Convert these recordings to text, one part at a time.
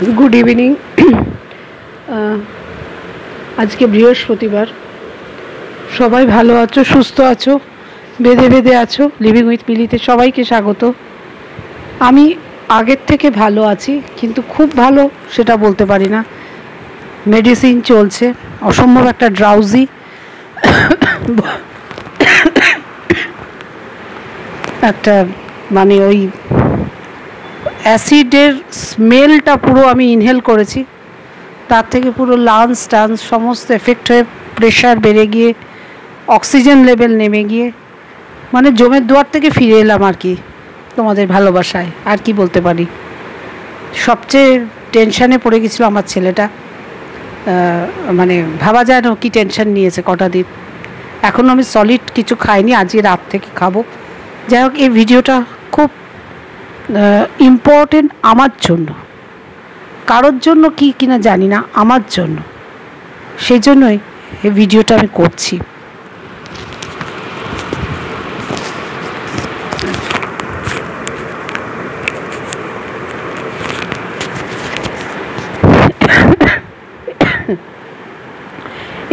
Good evening. आज के बृहस्पतिवार सबाई भालो आछो, सुस्थ आछो, बेधे बेधे आछो। लिविंग उइथ मिलिते सबाइके स्वागत। आमी आगेर थेके भालो आछि, किन्तु खूब भालो सेटा बोलते पारि ना। मेडिसिन चलछे, असम्भव एकटा ड्राउजी একটা মানে ওই অ্যাসিডের স্মেলটা পুরো আমি ইনহেল করেছি, তার থেকে পুরো লাংস টাংস সমস্ত এফেক্ট হয়ে প্রেশার বেড়ে গিয়ে অক্সিজেন লেভেল নেমে গিয়ে মানে জমের দুয়ার থেকে ফিরে এলাম আর কি, তোমাদের ভালোবাসায়। আর কি বলতে পারি, সবচেয়ে টেনশানে পড়ে গেছিলো আমার ছেলেটা। মানে ভাবা যায় না কি টেনশন নিয়েছে কটা দিন। এখনও আমি সলিড কিছু খাইনি, আজকে রাত থেকে খাবো। যাই হোক, এই ভিডিওটা খুব ইম্পর্টেন্ট আমার জন্য, কারোর জন্য কি কিনা জানি না, আমার জন্য। সেই জন্যই এই ভিডিওটা আমি করছি।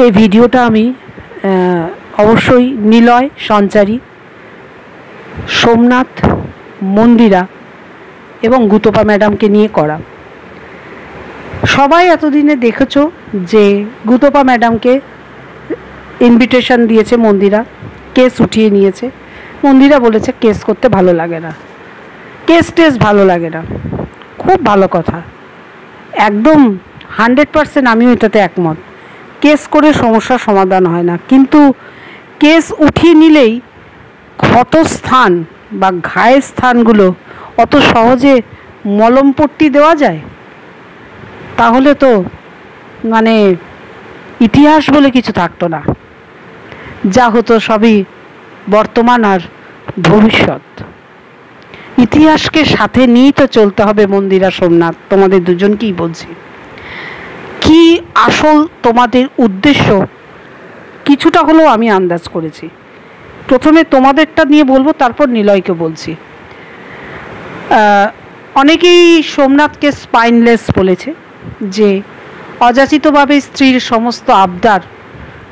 এই ভিডিওটা আমি অবশ্যই নিলয় সঞ্চারী, সোমনাথ, মন্দিরা এবং গুতপা ম্যাডামকে নিয়ে করা। সবাই এতদিনে দেখেছো যে গুতপা ম্যাডামকে ইনভিটেশন দিয়েছে মন্দিরা, কেস উঠিয়ে নিয়েছে। মন্দিরা বলেছে কেস করতে ভালো লাগে না, কেস টেস ভালো লাগে না। খুব ভালো কথা, একদম 100% আমিও এটাতে একমত। কেস করে সমস্যার সমাধান হয় না, কিন্তু কেস উঠিয়ে নিলেই ক্ষতস্থান বা ঘায়ের স্থানগুলো অত সহজে মলমপট্টি দেওয়া যায়? তাহলে তো মানে ইতিহাস বলে কিছু থাকতো না, যা হতো সবই বর্তমান আর ভবিষ্যৎ। ইতিহাসকে সাথে নিয়েই তো চলতে হবে। মন্দিরা, সোমনাথ, তোমাদের দুজনকেই বলছি, কি আসল তোমাদের উদ্দেশ্য কিছুটা হলেও আমি আন্দাজ করেছি। প্রথমে তোমাদেরটা নিয়ে বলবো, তারপর নিলয়কে বলছি। অনেকেই সোমনাথকে স্পাইনলেস বলেছে, যে অযাচিতভাবে স্ত্রীর সমস্ত আবদার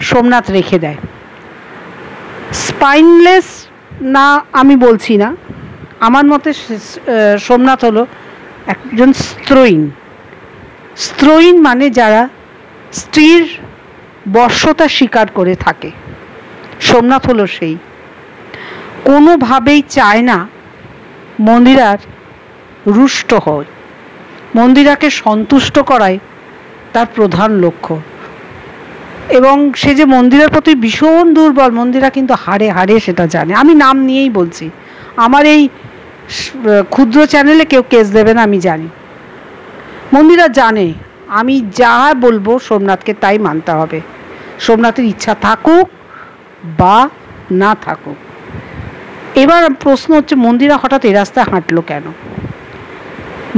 সোমনাথ রেখে দেয়। স্পাইনলেস না আমি বলছি না, আমার মতে সোমনাথ হলো একজন স্ত্রৈণ। স্ত্রৈণ মানে যারা স্ত্রীর বশ্যতা স্বীকার করে থাকে। সোমনাথ হলো সেই। কোনোভাবেই চায় না মন্দিরার রুষ্ট হয়, মন্দিরাকে সন্তুষ্ট করাই তার প্রধান লক্ষ্য। এবং সে যে মন্দিরার প্রতি ভীষণ দুর্বল, মন্দিরা কিন্তু হাড়ে হাড়ে সেটা জানে। আমি নাম নিয়েই বলছি, আমার এই ক্ষুদ্র চ্যানেলে কেউ কেস দেবে না, আমি জানি। মন্দিরা জানে আমি যা বলবো সোমনাথকে তাই মানতে হবে, সোমনাথের ইচ্ছা থাকুক বা না থাকুক। এবার প্রশ্ন হচ্ছে, মন্দিরা হঠাৎ এই রাস্তায় হাঁটলো কেন?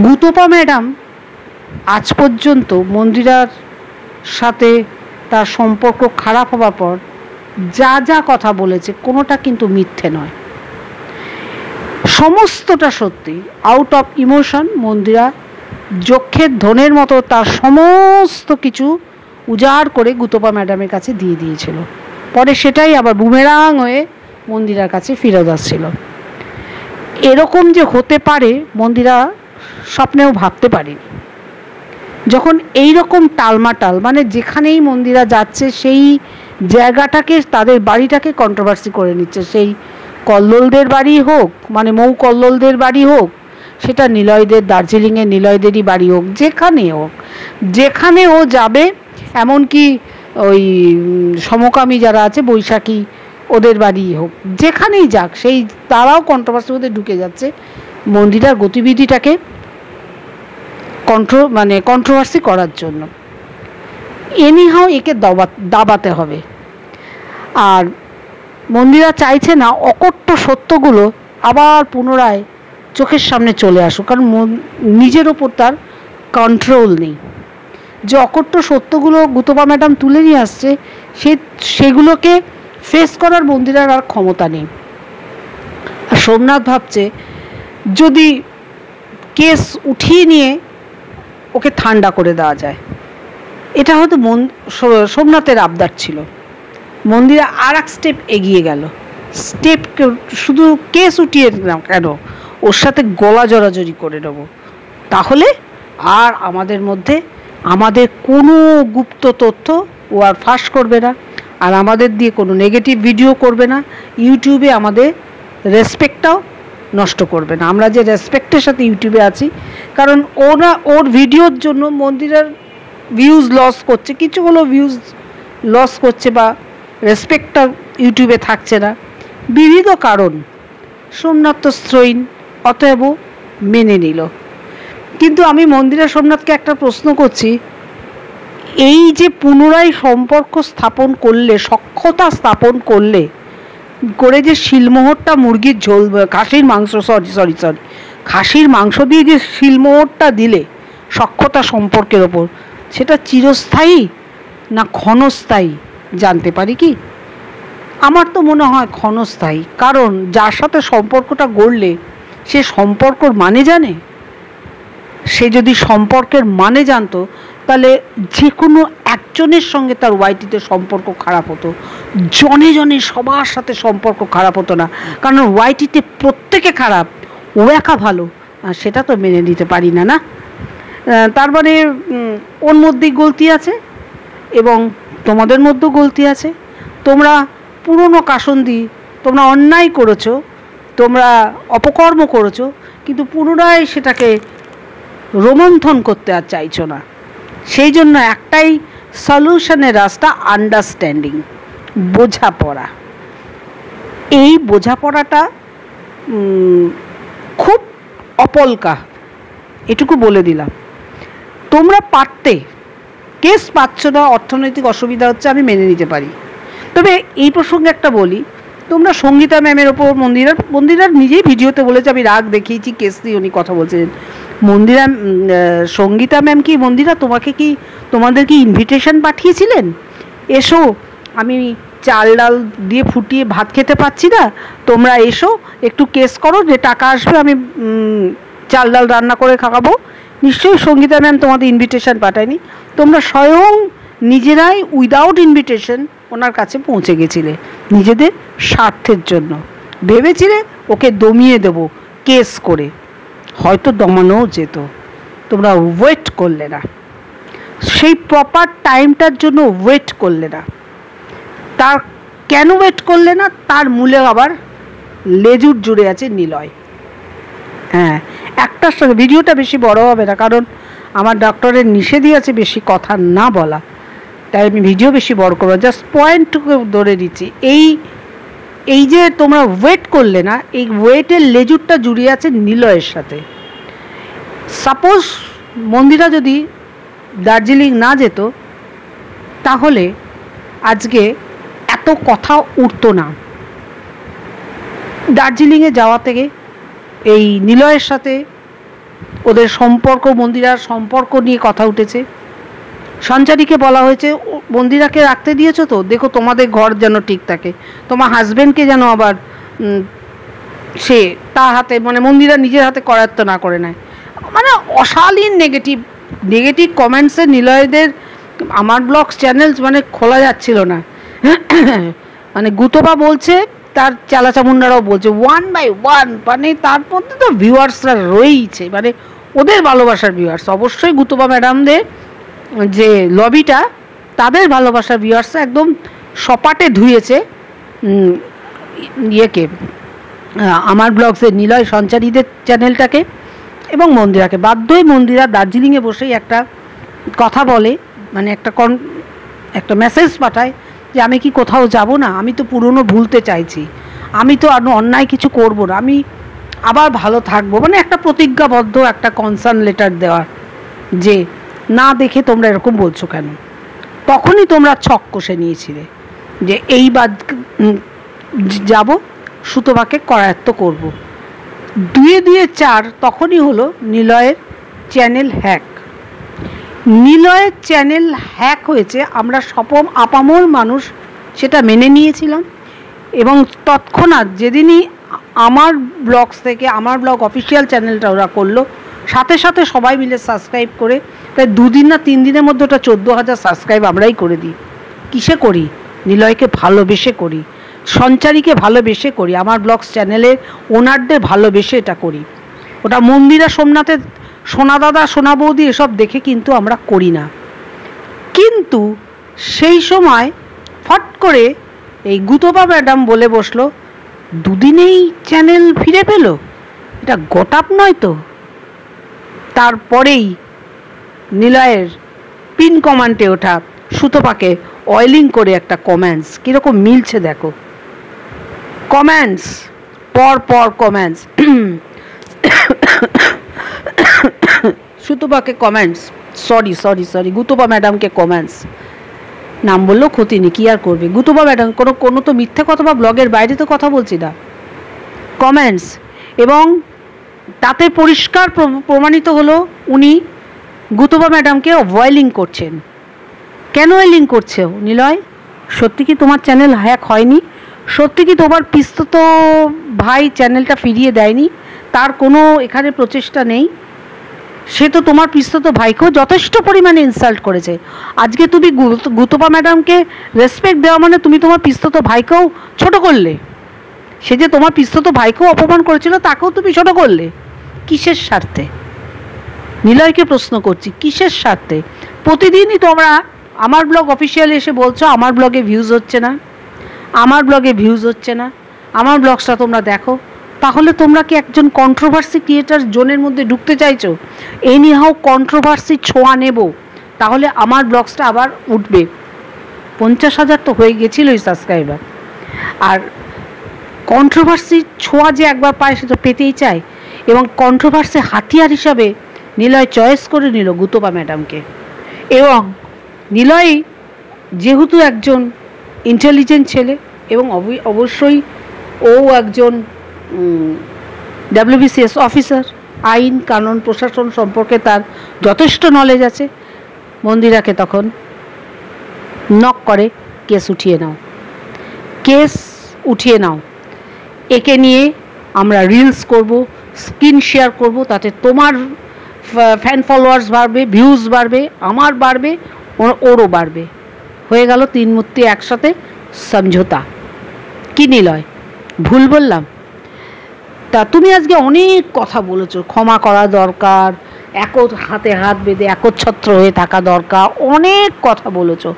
গুতপা ম্যাডাম আজ পর্যন্ত মন্দিরার সাথে তার সম্পর্ক খারাপ হওয়ার পর যা যা কথা বলেছে কোনোটা কিন্তু মিথ্যে নয়, সমস্তটা সত্যি। আউট অফ ইমোশন মন্দিরা যক্ষের ধনের মতো তার সমস্ত কিছু উজাড় করে গুতপা ম্যাডামের কাছে দিয়ে দিয়েছিল। পরে সেটাই আবার বুমেরাং হয়ে মন্দিরার কাছে ফেরত আসছিল। এরকম যে হতে পারে মন্দিরা স্বপ্নেও ভাবতে পারেনি। যখন এই রকম টালমাটাল, মানে যেখানেই মন্দিরা যাচ্ছে সেই জায়গাটাকে, তাদের বাড়িটাকে কন্ট্রোভার্সি করে নিচ্ছে। সেই কল্লোলদের বাড়ি হোক, মানে মৌ কল্লোলদের বাড়ি হোক, সেটা নিলয়দের, দার্জিলিংয়ে নিলয়দেরই বাড়ি হোক, যেখানে হোক, যেখানে ও যাবে, এমনকি ওই সমকামী যারা আছে বৈশাখী ওদের বাড়ি হোক, যেখানেই যাক, সেই তারাও কন্ট্রোভার্সির মধ্যে ঢুকে যাচ্ছে মন্দিরার গতিবিধিটাকে কন্ট্রোভার্সি করার জন্য। এনিহাও একে দাবাতে হবে। আর মন্দিরা চাইছে না অকট্য সত্যগুলো আবার পুনরায় চোখের সামনে চলে আসুক, কারণ নিজের ওপর তার কন্ট্রোল নেই। যে অকট্য সত্যগুলো গুতপা ম্যাডাম তুলে নিয়ে আসছে, সেগুলোকে ফেস করার মন্দিরার আর ক্ষমতা নেই। আর সোমনাথ ভাবছে যদি কেস উঠিয়ে নিয়ে ওকে ঠান্ডা করে দেওয়া যায়। এটা হয়তো সোমনাথের আবদার ছিল। মন্দিরা আর এক স্টেপ এগিয়ে গেল। স্টেপ শুধু কেস উঠিয়ে না কেন, ওর সাথে গলা জড়াজড়ি করে নেব, তাহলে আর আমাদের মধ্যে আমাদের কোনো গুপ্ত তথ্য ও আর ফাঁস করবে না, আর আমাদের দিয়ে কোনো নেগেটিভ ভিডিও করবে না, ইউটিউবে আমাদের রেসপেক্টটাও নষ্ট করবে না। আমরা যে রেসপেক্টের সাথে ইউটিউবে আছি, কারণ ওর ভিডিওর জন্য মন্দিরের ভিউজ লস করছে, কিছু হলো ভিউজ লস করছে বা রেসপেক্টটা ইউটিউবে থাকছে না, বিবিধ কারণ। সোমনাথ তো স্ট্রোইন, অতএব মেনে নিল। কিন্তু আমি মন্দিরা সোমনাথকে একটা প্রশ্ন করছি, এই যে পুনরায় সম্পর্ক স্থাপন করলে, সখ্যতা স্থাপন করলে করে যে শিলমোহরটা মুরগির ঝোল, খাসির মাংস, খাসির মাংস দিয়ে যে শিলমোহরটা দিলে সখ্যতা সম্পর্কের ওপর, সেটা চিরস্থায়ী না ক্ষণস্থায়ী জানতে পারি কি? আমার তো মনে হয় ক্ষণস্থায়ী, কারণ যার সাথে সম্পর্কটা গড়লে সে সম্পর্কর মানে জানে। সে যদি সম্পর্কের মানে জানতো, তাহলে যে কোনো একজনের সঙ্গে তার ওয়াইটিতে সম্পর্ক খারাপ হতো, জনে জনে সবার সাথে সম্পর্ক খারাপ হতো না, কারণ ওয়াইটিতে প্রত্যেকে খারাপ, ও একা ভালো, সেটা তো মেনে নিতে পারি না। না, তার মানে ওর মধ্যেই গলতি আছে এবং তোমাদের মধ্যেও গলতি আছে। তোমরা পুরনো কাসন্দি, তোমরা অন্যায় করেছো, তোমরা অপকর্ম করেছো, কিন্তু পুনরায় সেটাকে রোমন্থন করতে আর চাইছো না। সেই জন্য একটাই সলিউশনের রাস্তা, আন্ডারস্ট্যান্ডিং, বোঝাপড়া। এই বোঝাপড়াটা খুব অপলকা, এটুকু বলে দিলাম। তোমরা পারতে, কেস পাচ্ছ না, অর্থনৈতিক অসুবিধা হচ্ছে, আমি মেনে নিতে পারি। তবে এই প্রসঙ্গে একটা বলি, তোমরা সঙ্গীতা ম্যামের ওপর মন্দিরার নিজেই ভিডিওতে বলেছে, আমি রাগ দেখিয়েছি, কেস দিয়ে উনি কথা বলছেন। সঙ্গীতা ম্যাম কি, মন্দিরা তোমাদের কি ইনভিটেশন পাঠিয়েছিলেন, এসো, আমি চাল ডাল দিয়ে ফুটিয়ে ভাত খেতে পাচ্ছি না, তোমরা এসো একটু কেস করো, যে টাকা আসবে আমি চাল ডাল রান্না করে খাওয়াবো? নিশ্চয়ই সঙ্গীতা ম্যাম তোমাদের ইনভিটেশন পাঠায়নি, তোমরা স্বয়ং নিজেরাই উইদাউট ইনভিটেশন ওনার কাছে পৌঁছে গেছিলে, নিজেদের স্বার্থের জন্য ভেবেছিলে ওকে দমিয়ে দেবো কেস করে, হয়তো দমানোও যেত, তোমরা ওয়েট করলে না, সেই প্রপার টাইমটার জন্য ওয়েট করলে না। তার কেন ওয়েট করলে না, তার মূলে আবার লেজুর জুড়ে আছে নিলয়। হ্যাঁ, একটার সঙ্গে ভিডিওটা বেশি বড় হবে না, কারণ আমার ডক্টরের নিষেধই আছে বেশি কথা না বলা, তাই আমি ভিডিও বেশি বড় করবো, জাস্ট পয়েন্টটুকু ধরে দিচ্ছি। এই যে তোমরা ওয়েট করলে না, এই ওয়েটের লেজুরটা জুড়িয়ে আছে নিলয়ের সাথে। সাপোজ মন্দিরা যদি দার্জিলিং না যেত, তাহলে আজকে এত কথা উঠতো না। দার্জিলিংয়ে যাওয়া থেকে এই নিলয়ের সাথে ওদের সম্পর্ক, মন্দিরার সম্পর্ক নিয়ে কথা উঠেছে। সঞ্চারীকে বলা হয়েছে, মন্দিরাকে রাখতে দিয়েছো তো, দেখো তোমাদের ঘর যেন ঠিক থাকে, তোমার হাজব্যান্ডকে যেন আবার সে তার হাতে, মানে মন্দিরা নিজের হাতে করায়ত্ত না করে নেয়। মানে অশালীন নেগেটিভ কমেন্টসে নিলয়দের আমার ব্লগস চ্যানেল মানে খোলা যাচ্ছিল না। মানে গুতবা বলছে, তার চালাচামুন্ডারাও বলছে, 1 by 1, মানে তার মধ্যে তো ভিউয়ার্সরা রয়েইছে, মানে ওদের ভালোবাসার ভিউয়ার্স। অবশ্যই গুতবা ম্যাডামদের যে লবিটা, তাদের ভালোবাসার ভিউয়ার্সরা একদম সপাটে ধুয়েছে ইয়েকে, আমার ব্লগসের নিলয় সঞ্চারীদের চ্যানেলটাকে এবং মন্দিরাকে। বাধ্যই মন্দিরা দার্জিলিংয়ে বসেই একটা কথা বলে, মানে একটা মেসেজ পাঠায় যে আমি কি কোথাও যাব না, আমি তো পুরনো ভুলতে চাইছি, আমি তো আর অন্যায় কিছু করব না, আমি আবার ভালো থাকবো, মানে একটা প্রতিজ্ঞাবদ্ধ একটা কনসার্ন লেটার দেওয়ার, যে না দেখে তোমরা এরকম বলছো কেন। তখনই তোমরা ছক কষে নিয়েছিলে যে এইবার যাব, সুতোবাকে করায়ত্ত করব। 2 4 তখনই হলো নিলয়ের চ্যানেল হ্যাক। নিলয়ের চ্যানেল হ্যাক হয়েছে, আমরা আপামর মানুষ সেটা মেনে নিয়েছিলাম, এবং তৎক্ষণাৎ যেদিনই আমার ব্লগস থেকে, আমার ব্লগ অফিসিয়াল চ্যানেলটা ওরা করলো, সাথে সাথে সবাই মিলে সাবস্ক্রাইব করে প্রায় 2 দিন না 3 দিনের মধ্যে ওটা 14,000 সাবস্ক্রাইব আমরাই করে দিই। কিসে করি? নিলয়কে ভালোবেসে করি, সঞ্চারীকে ভালোবেসে করি, আমার ব্লগস চ্যানেলের ওনারদের ভালোবেসে এটা করি। ওটা মন্দিরা সোমনাথের সোনা দাদা সোনা বৌদি এসব দেখে কিন্তু আমরা করি না। কিন্তু সেই সময় ফট করে এই গুতপা ম্যাডাম বলে বসলো 2 দিনেই চ্যানেল ফিরে পেল, এটা গোটাপ নয় তো? তারপরেই নিলয়ের পিন কমেন্টে ওঠা সুতপাকে অয়েলিং করে একটা কমেন্টস, কীরকম মিলছে দেখো, কমেন্টস পর পর কমেন্টস, সুতপাকে কমেন্টস, সরি গুতপা ম্যাডামকে কমেন্টস, নাম বললেও ক্ষতি নেই, কী আর করবে। গুতপা ম্যাডাম কোনো তো মিথ্যে কথা বা ব্লগের বাইরে তো কথা বলছি না, কমেন্টস। এবং তাতে পরিষ্কার প্রমাণিত হলো উনি গুতপা ম্যাডামকে অয়েলিং করছেন। কেন অয়েলিং করছে নিলয়? সত্যি কি তোমার চ্যানেল হ্যাক হয়নি? সত্যি কি তোমার পিস্তত ভাই চ্যানেলটা ফিরিয়ে দেয়নি? তার কোনো এখানে প্রচেষ্টা নেই? সে তো তোমার পিস্তত ভাইকেও যথেষ্ট পরিমাণে ইনসাল্ট করেছে। আজকে তুমি গুতপা ম্যাডামকে রেসপেক্ট দেওয়া মানে তুমি তোমার পিস্তত ভাইকেও ছোট করলে। সে যে তোমার পিস্তত ভাইকেও অপমান করেছিল তাকেও তুমি ছোট করলে। কিসের স্বার্থে? নিলয়কে প্রশ্ন করছি, কিসের স্বার্থে? প্রতিদিনই তোমরা আমার ব্লগ অফিসিয়ালি এসে বলছো আমার ব্লগে ভিউজ হচ্ছে না, আমার ব্লগে ভিউজ হচ্ছে না, আমার ব্লগসটা তোমরা দেখো। তাহলে তোমরা কি একজন কন্ট্রোভার্সি ক্রিয়েটার জোনের মধ্যে ঢুকতে চাইছো? এনি হাউ কন্ট্রোভার্সি ছোঁয়া নেব, তাহলে আমার ব্লগসটা আবার উঠবে। 50,000 তো হয়ে গেছিলোই সাবস্ক্রাইবার। আর কন্ট্রোভার্সি ছোঁয়া যে একবার পায় সে তো পেতেই চায়। এবং কন্ট্রোভার্সি হাতিয়ার হিসাবে নিলয় চয়েস করে নিল গুতপা ম্যাডামকে। এবং নিলয় যেহেতু একজন ইন্টেলিজেন্ট ছেলে এবং অবশ্যই ও একজন WBCS অফিসার, আইন কানুন প্রশাসন সম্পর্কে তার যথেষ্ট নলেজ আছে, মন্দিরাকে তখন নক করে, কেস উঠিয়ে নাও, একে নিয়ে আমরা রিলস করব, স্ক্রিন শেয়ার করব, তাতে তোমার ফ্যান ফলোয়ার্স বাড়বে, ভিউজ বাড়বে, আমার বাড়বে, ওরও বাড়বে। হয়ে গেল 3 মূর্তি একসাথে সমঝোতা। কি নিলয়, ভুল বললাম? তা তুমি আজকে অনেক কথা বলেছো, ক্ষমা করা দরকার, হাতে হাত বেঁধে একচ্ছত্র হয়ে থাকা দরকার, অনেক কথা বলেছো।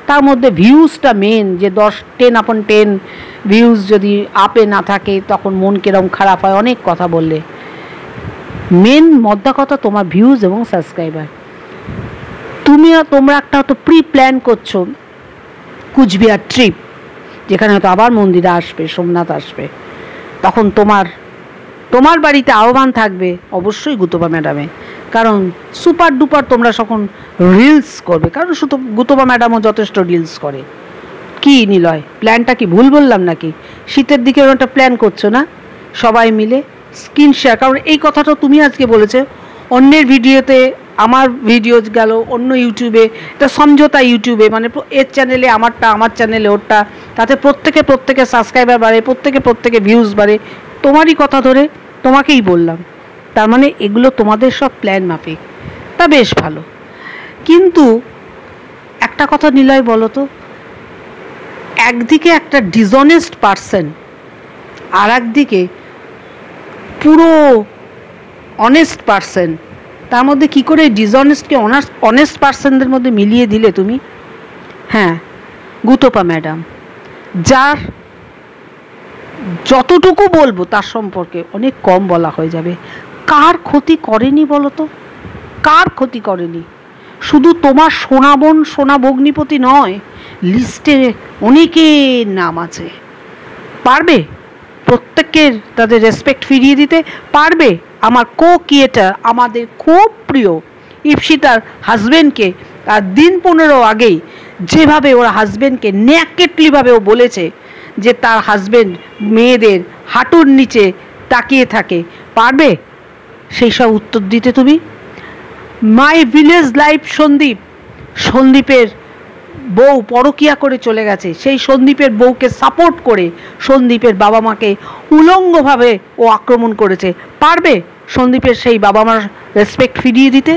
তার মধ্যে ভিউজটা মেন, যে 10/10 ভিউজ যদি আপে না থাকে তখন মন কিরম খারাপ হয়, অনেক কথা বললে। মেন মদ্দা কথা তোমার ভিউজ এবং সাবস্ক্রাইবার। তোমরা একটা হয়তো প্রি প্ল্যান করছো কুচবিহার ট্রিপ, যেখানে হয়তো আবার মন্দিরে আসবে, সোমনাথ আসবে, তখন তোমার বাড়িতে আহ্বান থাকবে অবশ্যই গুতপা ম্যাডামে। কারণ সুপার ডুপার তোমরা তখন রিলস করবে, কারণ শুধু গুতপা ম্যাডামও যথেষ্ট রিলস করে। কি নিলয়, প্ল্যানটা কি ভুল বললাম নাকি? শীতের দিকে একটা প্ল্যান করছো না সবাই মিলে স্ক্রিন শেয়ার? কারণ এই কথাটা তুমি আজকে বলেছো, অন্যের ভিডিওতে আমার ভিডিও গেল, অন্য ইউটিউবে, এটা সমঝোতা ইউটিউবে, মানে এর চ্যানেলে আমারটা, আমার চ্যানেলে ওরটা, তাতে প্রত্যেকে সাবস্ক্রাইবার বাড়ে, প্রত্যেকে ভিউজ বাড়ে। তোমারই কথা ধরে তোমাকেই বললাম, তার মানে এগুলো তোমাদের সব প্ল্যান মাফিক। তা বেশ ভালো। কিন্তু একটা কথা নিলয় বলো তো, একদিকে একটা ডিসঅনেস্ট পারসন, আর একদিকে পুরো অনেস্ট পারসন, তার মধ্যে কি করে ডিসঅনেস্টকে অনেস্ট পারসনদের মধ্যে মিলিয়ে দিলে তুমি? হ্যাঁ, গুতপা ম্যাডাম, যার যতটুকু বলবো তার সম্পর্কে অনেক কম বলা হয়ে যাবে। কার ক্ষতি করেনি বলো তো? কার ক্ষতি করেনি? শুধু তোমার সোনা ভগ্নিপতি নয়, লিস্টে অনেকের নাম আছে। পারবে প্রত্যেকের তাদের রেসপেক্ট ফিরিয়ে দিতে? পারবে? আমার ক্রিয়েটার, আমাদের খুব প্রিয় ইপসিতার হাজব্যান্ডকে আর দিন 15 আগেই যেভাবে ওর হাজব্যান্ডকে ন্যাকেটলিভাবে ও বলেছে যে তার হাজব্যান্ড মেয়েদের হাঁটুর নিচে তাকিয়ে থাকে, পারবে সেই সব উত্তর দিতে তুমি? মাই ভিলেজ লাইফ সন্দীপের বউ পরকিয়া করে চলে গেছে, সেই সন্দীপের বউকে সাপোর্ট করে সন্দীপের বাবা মাকে উলঙ্গভাবে ও আক্রমণ করেছে, পারবে? সন্দীপের সেই বাবা মার রেসপেক্ট ফিরিয়ে দিতে?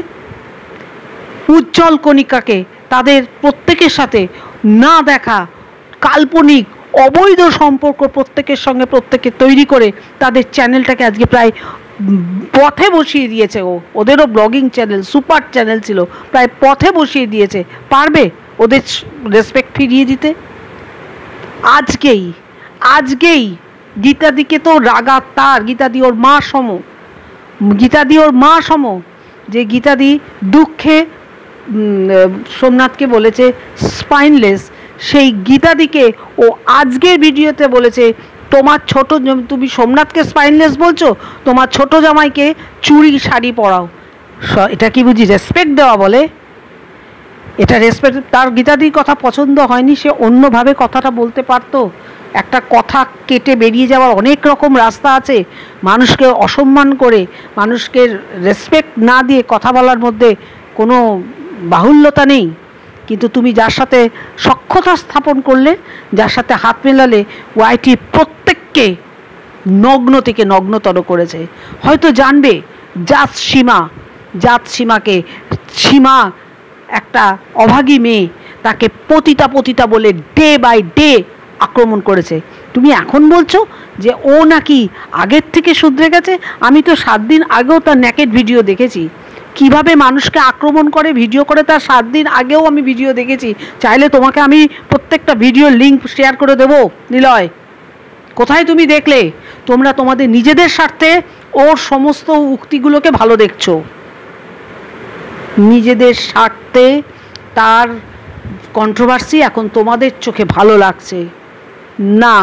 উজ্জ্বল কণিকাকে তাদের প্রত্যেকের সাথে না দেখা কাল্পনিক অবৈধ সম্পর্ক প্রত্যেকের সঙ্গে প্রত্যেকে তৈরি করে তাদের চ্যানেলটাকে আজকে প্রায় পথে বসিয়ে দিয়েছে। ওদেরও ব্লগিং চ্যানেল, সুপার চ্যানেল ছিল, প্রায় পথে বসিয়ে দিয়েছে। পারবে ওদের রেসপেক্ট ফিরিয়ে দিতে? আজকেই গীতাদিকে তো রাগাতার, গীতাদি ওর মা সম, যে গীতাদি দুঃখে সোমনাথকে বলেছে স্পাইনলেস, সেই গীতাদিকে ও আজকের ভিডিওতে বলেছে তোমার তুমি সোমনাথকে স্পাইনলেস বলছো, তোমার ছোট জামাইকে চুড়ি শাড়ি পরাও। এটা কি বুঝি রেসপেক্ট দেওয়া বলে? এটা রেসপেক্ট? তার গীতাদির কথা পছন্দ হয়নি, সে অন্যভাবে কথাটা বলতে পারতো। একটা কথা কেটে বেরিয়ে যাওয়ার অনেক রকম রাস্তা আছে। মানুষকে অসম্মান করে, মানুষকে রেসপেক্ট না দিয়ে কথা বলার মধ্যে কোনো বাহুল্যতা নেই। কিন্তু তুমি যার সাথে সখ্যতা স্থাপন করলে, যার সাথে হাত মেলালে, ওয়াইটি প্রত্যেককে নগ্ন থেকে নগ্নতর করেছে। হয়তো জানবে সীমাকে, সীমা একটা অভাগী মেয়ে, তাকে পতিতা বলে ডে বাই ডে আক্রমণ করেছে। তুমি এখন বলছো যে ও নাকি আগের থেকে শুধরে গেছে? আমি তো 7 দিন আগেও তার নেকেড ভিডিও দেখেছি, কিভাবে মানুষকে আক্রমণ করে ভিডিও করে। তার 7 দিন আগেও আমি ভিডিও দেখেছি। চাইলে তোমাকে আমি প্রত্যেকটা ভিডিওর লিঙ্ক শেয়ার করে দেবো। নিলয়, কোথায় তুমি দেখলে? তোমরা তোমাদের নিজেদের স্বার্থে ওর সমস্ত উক্তিগুলোকে ভালো দেখছো, নিজেদের স্বার্থে তার কন্ট্রোভার্সি এখন তোমাদের চোখে ভালো লাগছে না,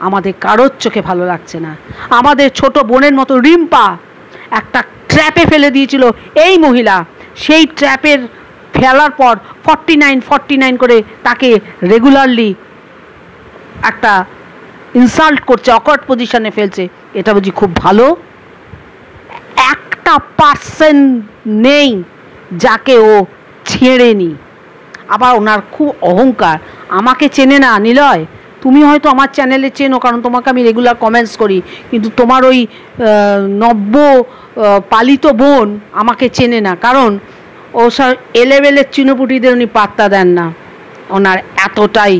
আমাদের কারোর চোখে ভালো লাগছে না। আমাদের ছোট বোনের মতো রিম্পা একটা ট্র্যাপে ফেলে দিয়েছিল এই মহিলা, সেই ট্র্যাপের ফেলার পর 49 করে তাকে রেগুলারলি একটা ইনসাল্ট করছে, অকওয়ার্ড পজিশনে ফেলছে। এটা বুঝি খুব ভালো? একটা পার্সেন্ট নেই যাকে ও ছেড়েনি। আবার ওনার খুব অহংকার, আমাকে চেনে না নিলয়। তুমি হয়তো আমার চ্যানেলে চেনো, কারণ তোমাকে আমি রেগুলার কমেন্টস করি, কিন্তু তোমার ওই নব্য পালিত বোন আমাকে চেনে না, কারণ ও সব এলেবেলের চিনোপুটিদের উনি পাত্তা দেন না, ওনার এতটাই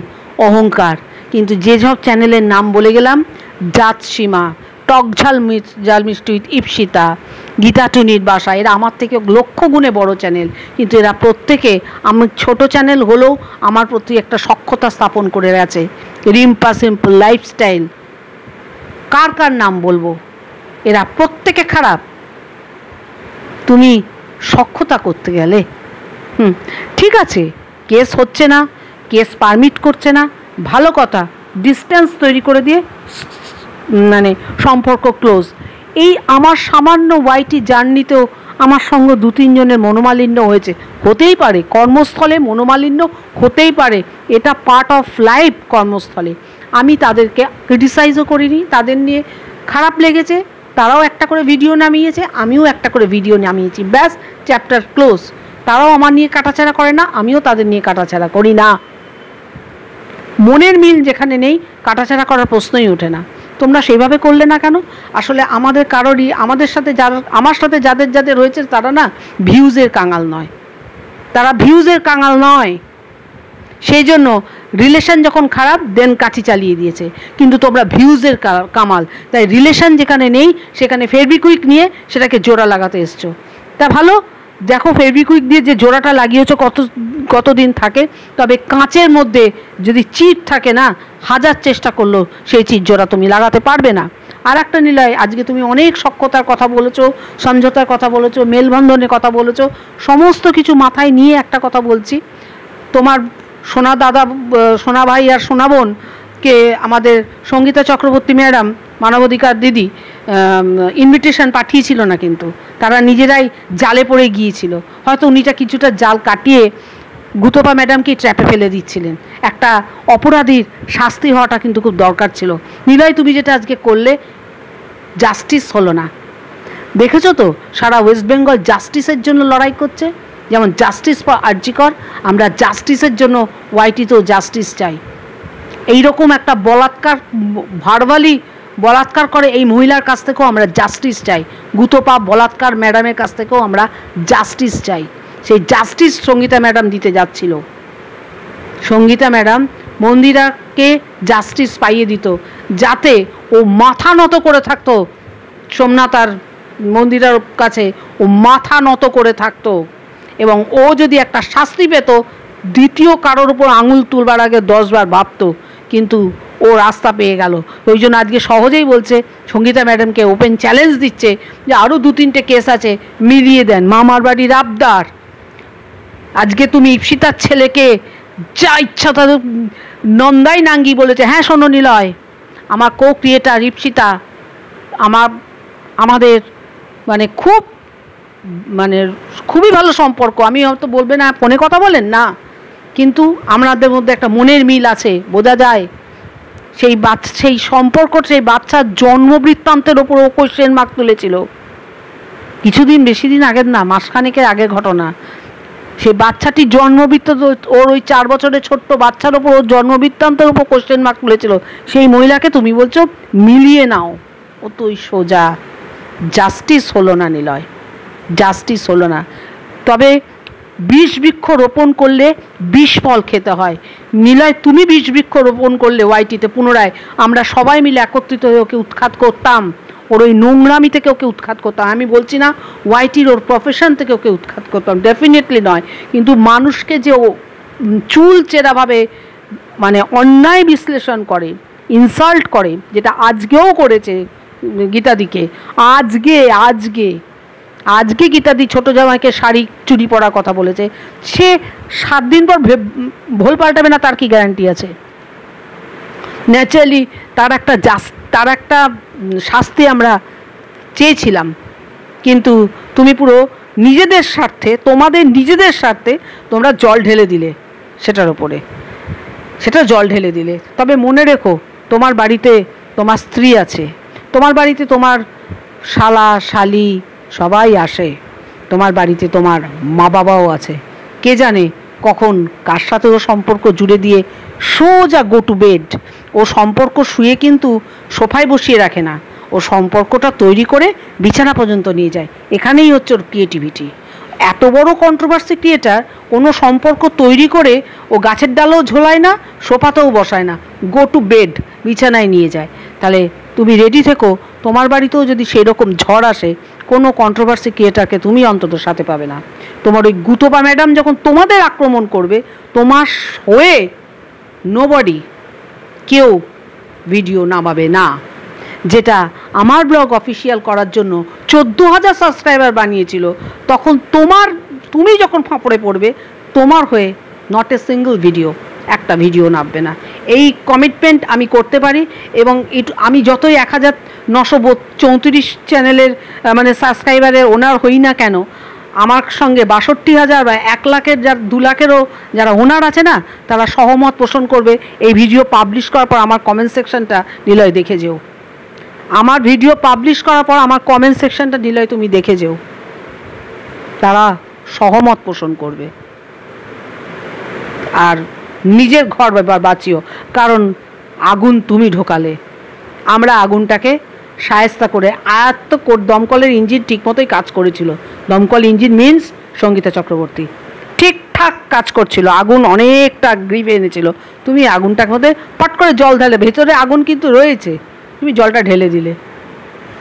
অহংকার। কিন্তু যে সব চ্যানেলের নাম বলে গেলাম, জাত সীমা, টক ঝাল মিষ্টি উইথ ইপসিতা, গীতা টুনির বাসা, এরা আমার থেকে লক্ষ গুণে বড় চ্যানেল, কিন্তু এরা প্রত্যেকে আমার ছোট চ্যানেল হলেও আমার প্রতি একটা সখ্যতা স্থাপন করে গেছে। রিম্পা সিম্পল লাইফস্টাইল, কার নাম বলবো? এরা প্রত্যেকে খারাপ। তুমি সখ্যতা করতে গেলে ঠিক আছে, কেস হচ্ছে না, কেস পারমিট করছে না, ভালো কথা, ডিস্টেন্স তৈরি করে দিয়ে মানে সম্পর্ক ক্লোজ। এই আমার সামান্য ওয়াইটি জার্নিতেও আমার সঙ্গে 2-3 জনের মনোমালিন্য হয়েছে, হতেই পারে, কর্মস্থলে মনোমালিন্য হতেই পারে, এটা পার্ট অফ লাইফ। কর্মস্থলে আমি তাদেরকে ক্রিটিসাইজও করিনি, তাদের নিয়ে খারাপ লেগেছে, তারাও একটা করে ভিডিও নামিয়েছে, আমিও একটা করে ভিডিও নামিয়েছি, ব্যাস, চ্যাপ্টার ক্লোজ। তারাও আমার নিয়ে কাটাছেড়া করে না, আমিও তাদের নিয়ে কাটাছেড়া করি না। মনের মিল যেখানে নেই, কাটাছেড়া করার প্রশ্নই ওঠে না। তোমরা সেইভাবে করলে না কেন? আসলে আমাদের কারোরই, আমার সাথে যাদের রয়েছে তারা না ভিউজের কাঙাল নয়, তারা ভিউজের কাঙাল নয়। সেই জন্য রিলেশন যখন খারাপ দেন কাঠি চালিয়ে দিয়েছে, কিন্তু তোমরা ভিউজের কামাল, তাই রিলেশন যেখানে নেই সেখানে ফেভিকুইক নিয়ে সেটাকে জোড়া লাগাতে এসছো। তা ভালো, দেখো ফেভিকুইক দিয়ে যে জোড়াটা লাগিয়েছো কতদিন থাকে, তবে কাঁচের মধ্যে যদি চিট থাকে না, 1000 চেষ্টা করলেও সেই চিট জোড়া তুমি লাগাতে পারবে না। আর একটা নিলয়, আজকে তুমি অনেক সখ্যতার কথা বলেছো, সমঝোতার কথা বলেছো, মেলবন্ধনের কথা বলেছো, সমস্ত কিছু মাথায় নিয়ে একটা কথা বলছি। তোমার সোনা দাদা, সোনা ভাই আর সোনা বোনকে আমাদের সঙ্গীতা চক্রবর্তী ম্যাডাম, মানবাধিকার দিদি, ইনভিটেশন পাঠিয়েছিল না, কিন্তু তারা নিজেরাই জালে পড়ে গিয়েছিল। হয়তো উনিটা কিছুটা জাল কাটিয়ে গুতপা ম্যাডামকে ট্র্যাপে ফেলে দিচ্ছিলেন। একটা অপরাধীর শাস্তি হওয়াটা কিন্তু খুব দরকার ছিল। নিলয়, তুমি যেটা আজকে করলে, জাস্টিস হলো না। দেখেছো তো, সারা ওয়েস্ট বেঙ্গল জাস্টিসের জন্য লড়াই করছে, যেমন জাস্টিস ফর আরজিকর, আমরা জাস্টিসের জন্য ওয়াইটিতেও জাস্টিস চাই। এইরকম একটা বলাৎকার ভার্বালি বলাৎকার করে এই মহিলার কাছ থেকেও আমরা জাস্টিস চাই। গুতপা বলাৎকার ম্যাডামের কাছ থেকেও আমরা জাস্টিস চাই। সেই জাস্টিস সঙ্গীতা ম্যাডাম দিতে যাচ্ছিল। সঙ্গীতা ম্যাডাম মন্দিরাকে জাস্টিস পাইয়ে দিত, যাতে ও মাথা নত করে থাকতো সোমনাথ আর মন্দিরার কাছে, ও মাথা নত করে থাকতো এবং ও যদি একটা শাস্তি পেত দ্বিতীয় কারোর উপর আঙুল তুলবার আগে 10 বার ভাবতো, কিন্তু ও রাস্তা পেয়ে গেল। ওই জন্য আজকে সহজেই বলছে, সঙ্গীতা ম্যাডামকে ওপেন চ্যালেঞ্জ দিচ্ছে যে আরও 2-3টে কেস আছে, মিলিয়ে দেন। মামার বাড়ির আবদার। আজকে তুমি ইপসিতার ছেলেকে যা ইচ্ছা তাদের নন্দাই নাঙ্গি বলেছে। হ্যাঁ শোনো নিলয়, আমার কো ক্রিয়েটার ইপসিতা আমাদের খুবই ভালো সম্পর্ক। আমি হয়তো বলবে না ফোনে কথা বলেন না, কিন্তু আমাদের মধ্যে একটা মনের মিল আছে, বোঝা যায়। সেই সম্পর্ক, সেই বাচ্চার জন্ম বৃত্তান্তের ওপর ও কোয়েশ্চেন মার্ক তুলেছিল। বেশি দিন আগের না, মাসখানেকের আগের ঘটনা। সেই বাচ্চাটির জন্মবৃত্তান্ত, ওর ওই 4 বছরের ছোট্ট বাচ্চার ওপর ওর জন্মবৃত্তান্তের ওপর কোয়েশ্চেন মার্ক তুলেছিল। সেই মহিলাকে তুমি বলছো মিলিয়ে নাও। ও তো ওই সোজা। জাস্টিস হলো না নিলয়, জাস্টিস হলো না। তবে 20 বৃক্ষ রোপণ করলে 20 ফল খেতে হয়। নিলয়, তুমি 20 বৃক্ষ রোপণ করলে ওয়াইটিতে, পুনরায় আমরা সবাই মিলে একত্রিত হয়ে ওকে উৎখাত করতাম, ওর ওই নোংরামি থেকে ওকে উৎখাত করতাম। আমি বলছি না ওয়াইটির ওর প্রফেশন থেকে ওকে উৎখাত করতাম, ডেফিনেটলি নয়, কিন্তু মানুষকে যে ও চুল চেরাভাবে অন্যায় বিশ্লেষণ করে, ইনসাল্ট করে, যেটা আজকেও করেছে গীতাদিকে। আজকে গীতাদি ছোটো জামাইকে শাড়ি চুরি পরার কথা বলেছে। সে 7 দিন পর ভুল পাল্টাবে না, তার কি গ্যারান্টি আছে? ন্যাচারালি তার একটা শাস্তি আমরা চেয়েছিলাম, কিন্তু তুমি পুরো নিজেদের স্বার্থে, তোমাদের নিজেদের স্বার্থে তোমরা জল ঢেলে দিলে সেটার ওপরে, সেটা জল ঢেলে দিলে। তবে মনে রেখো, তোমার বাড়িতে তোমার স্ত্রী আছে, তোমার বাড়িতে তোমার শালা শালি সবাই আসে, তোমার বাড়িতে তোমার মা বাবাও আছে। কে জানে কখন কার সাথে ও সম্পর্ক জুড়ে দিয়ে সোজা গো টু বেড। ও সম্পর্ক শুয়ে কিন্তু সোফায় বসিয়ে রাখে না, ও সম্পর্কটা তৈরি করে বিছানা পর্যন্ত নিয়ে যায়। এখানেই হচ্ছে ওর ক্রিয়েটিভিটি। এত বড় কন্ট্রোভার্সি ক্রিয়েটার, কোনো সম্পর্ক তৈরি করে ও গাছের ডালেও ঝোলায় না, সোফাতেও বসায় না, গো টু বেড, বিছানায় নিয়ে যায়। তাহলে তুমি রেডি থেকো, তোমার বাড়িতেও যদি সেই রকম ঝড় আসে, কোনো কন্ট্রোভার্সি ক্রিয়েটারকে তুমি অন্তত সাথে পাবে না। তোমার ওই গুতপা ম্যাডাম যখন তোমাদের আক্রমণ করবে, তোমার হয়ে নোবডি, কেউ ভিডিও নামাবে না। যেটা আমার ব্লগ অফিসিয়াল করার জন্য 14,000 সাবস্ক্রাইবার বানিয়েছিল, তখন তুমি যখন ফাঁপড়ে পড়বে, তোমার হয়ে নট এ সিঙ্গল ভিডিও, একটা ভিডিও নামবে না। এই কমিটমেন্ট আমি করতে পারি। এবং আমি যতই 1934 চ্যানেলের সাবস্ক্রাইবারের ওনার হই না কেন, আমার সঙ্গে 62,000 বা 1 লাখের 2 লাখেরও যারা ওনার আছে না, তারা সহমত পোষণ করবে। এই ভিডিও পাবলিশ করার পর আমার কমেন্ট সেকশনটা নিলয় দেখে যেও। আমার ভিডিও পাবলিশ করার পর আমার কমেন্ট সেকশনটা নিলয় তুমি দেখে যেও, তারা সহমত পোষণ করবে। আর নিজের ঘর বাঁচিও, কারণ আগুন তুমি ঢোকালে। আমরা আগুনটাকে শায়েস্তা করে দমকলের ইঞ্জিন ঠিকমতোই কাজ করেছিল। দমকল ইঞ্জিন মিন্স সঙ্গীতা চক্রবর্তী ঠিকঠাক কাজ করছিল, আগুন অনেকটা গ্রিপ এনেছিল। তুমি আগুনটার মধ্যে পট করে জল ঢেলে, ভেতরে আগুন কিন্তু রয়েছে, তুমি জলটা ঢেলে দিলে,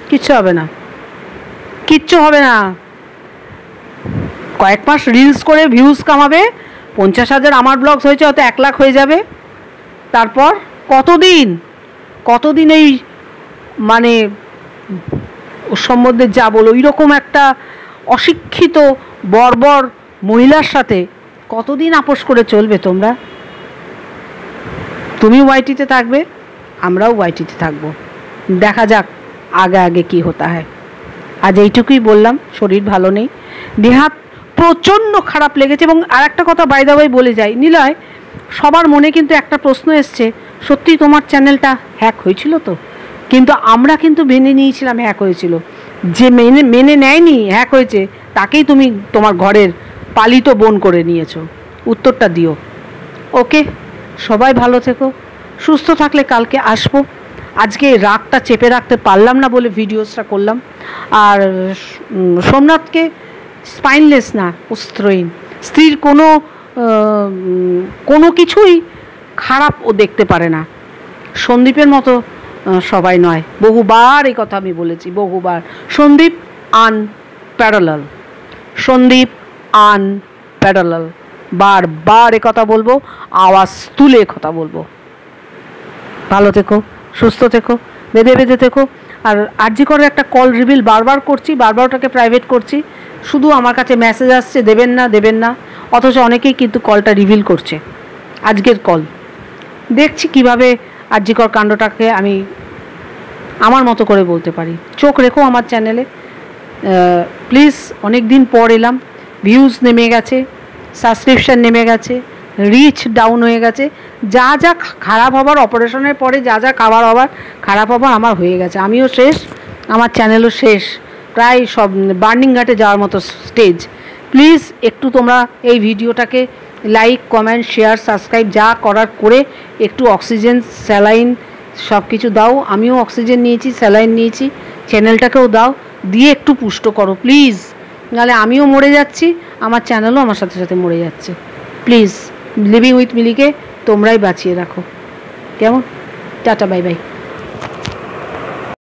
কিচ্ছু হবে না, কিচ্ছু হবে না। কয়েক মাস রিলস করে ভিউজ কামাবে, 50,000 আমার ব্লগস হয়েছে, হয়তো 1 লাখ হয়ে যাবে। তারপর কতদিন এই ওর সম্বন্ধে যা বলো, ওইরকম একটা অশিক্ষিত বর্বর মহিলার সাথে কতদিন আপোষ করে চলবে তোমরা? তুমি ওয়াইটিতে থাকবে, আমরাও ওয়াইটিতে থাকবো, দেখা যাক আগে কি হতা হয়। আজ এইটুকুই বললাম, শরীর ভালো নেই, দেহাত প্রচণ্ড খারাপ লেগেছে। এবং আর একটা কথা বাই দা ওয়ে বলে যাই, নিলয়, সবার মনে কিন্তু একটা প্রশ্ন এসছে, সত্যি তোমার চ্যানেলটা হ্যাক হয়েছিল তো? কিন্তু আমরা কিন্তু মেনে নিয়েছিলাম হ্যাক হয়েছিল। যে মেনে নেয়নি হ্যাক হয়েছে, তাকেই তুমি তোমার ঘরের পালিত বোন করে নিয়েছো। উত্তরটা দিও। ওকে, সবাই ভালো থেকো, সুস্থ থাকলে কালকে আসবো। আজকে রাগটা চেপে রাখতে পারলাম না বলে ভিডিওসটা করলাম। আর সোমনাথকে স্পাইনলেস না, অস্ত্রহীন। স্ত্রীর কোনো কিছুই খারাপ ও দেখতে পারে না। সন্দীপের মতো সবাই নয়। বহুবার এই কথা আমি বলেছি, বহুবার। Sandeep unparalleled, Sandeep unparalleled. বারবার এ কথা বলবো, আওয়াজ তুলে কথা বলবো। ভালো থেকো, সুস্থ থেকো, বেঁধে থেকো। আর আরজি করে একটা কল রিভিল বারবার করছি, বারবার ওটাকে প্রাইভেট করছি। শুধু আমার কাছে মেসেজ আসছে দেবেন না দেবেন না, অথচ অনেকেই কিন্তু কলটা রিভিল করছে। আজকের কল দেখছি কিভাবে আরজি কর কাণ্ডটাকে আমি আমার মতো করে বলতে পারি। চোখ রেখো আমার চ্যানেলে প্লিজ। অনেক দিন পর এলাম, ভিউজ নেমে গেছে, সাবস্ক্রিপশান নেমে গেছে, রিচ ডাউন হয়ে গেছে। যা যা খারাপ হবার, অপারেশনের পরে যা যা খারাপ হবার আমার হয়ে গেছে। আমিও শেষ, আমার চ্যানেলও শেষ, প্রায় সব বার্নিং ঘাটে যাওয়ার মতো স্টেজ। প্লিজ একটু তোমরা এই ভিডিওটাকে লাইক, কমেন্ট, শেয়ার, সাবস্ক্রাইব যা করার করে একটু অক্সিজেন, স্যালাইন সব কিছু দাও। আমিও অক্সিজেন নিয়েছি, স্যালাইন নিয়েছি, চ্যানেলটাকেও দাও, দিয়ে একটু পুষ্ট করো প্লিজ। নাহলে আমিও মরে যাচ্ছি, আমার চ্যানেলও আমার সাথে সাথে মরে যাচ্ছে। প্লিজ লিভিং উইথ মিলিকে তোমরাই বাঁচিয়ে রাখো, কেমন? Tata, bye bye.